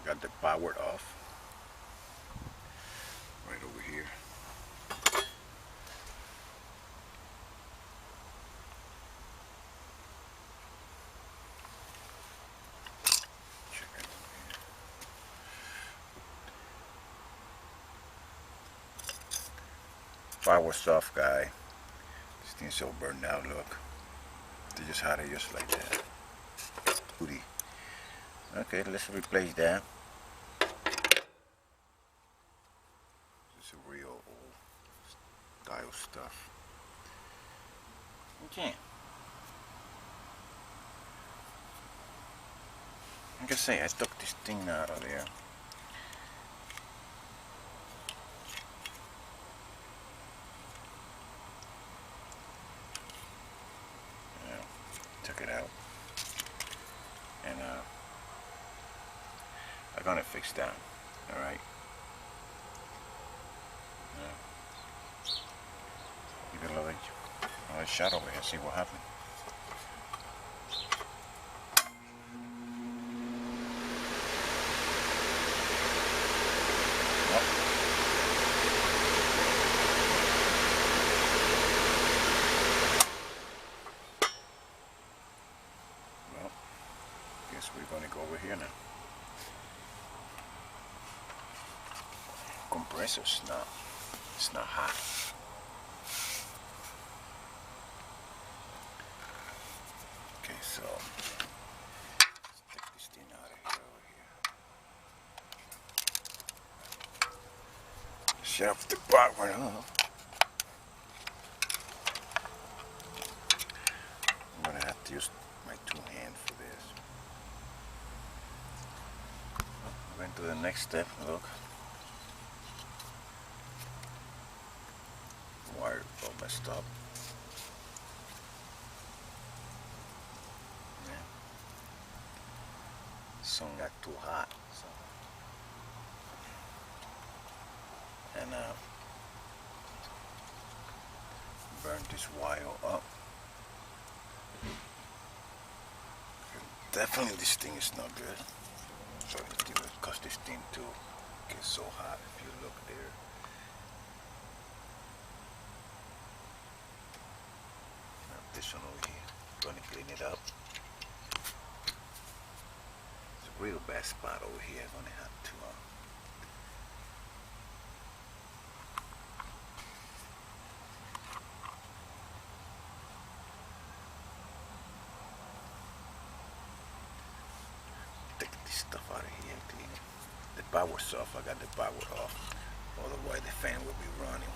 got the power off right over here. Check it over here. Power's off, guy. This thing's so burned out, look. They just had it just like that. Booty. Okay, let's replace that. This is real old style stuff. Okay. Like I say, I took this thing out of there. Yeah, took it out. And I'm gonna fix that. Alright. Give it a little shot over here, see what happens. Well, guess we're gonna go over here now. Compressor's not, it's not hot. Okay, so let's take this thing out of here over here. Shut up the power up. I'm gonna have to use my two hands for this. Going to the next step, look. Wire all messed up. Yeah. Sun got too hot, so. And burn this wire up. Definitely this thing is not good. So because this thing too gets so hot if you look there. This one over here, gonna clean it up. It's a real bad spot over here. I'm gonna have to take this stuff out of here and clean it. The power's off. I got the power off. Otherwise the fan will be running.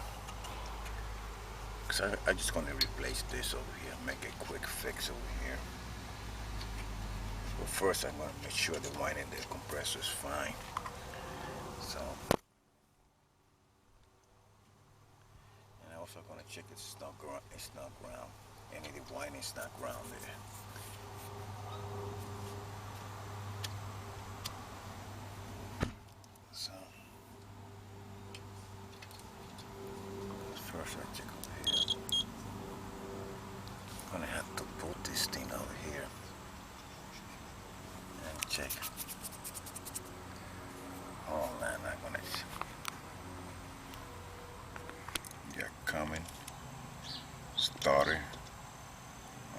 So I'm just going to replace this over here, make a quick fix over here. But first I'm going to make sure the wine in the compressor is fine. So, and I'm also going to check it's not ground. Any of the wine is not grounded. So, first I check over here. I'm gonna have to put this thing over here and check. Oh man, I'm gonna get coming, starter,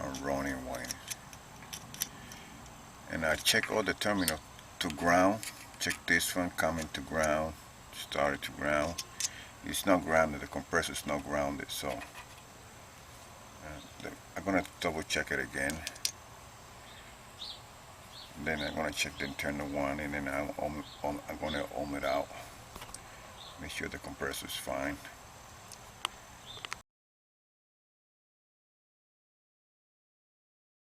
or running wine. And I check all the terminals to ground. Check this one coming to ground, starter to ground. It's not grounded, the compressor is not grounded, so I'm going to double check it again. And then I'm going to check the internal one, and then I'm going to ohm it out. Make sure the compressor is fine.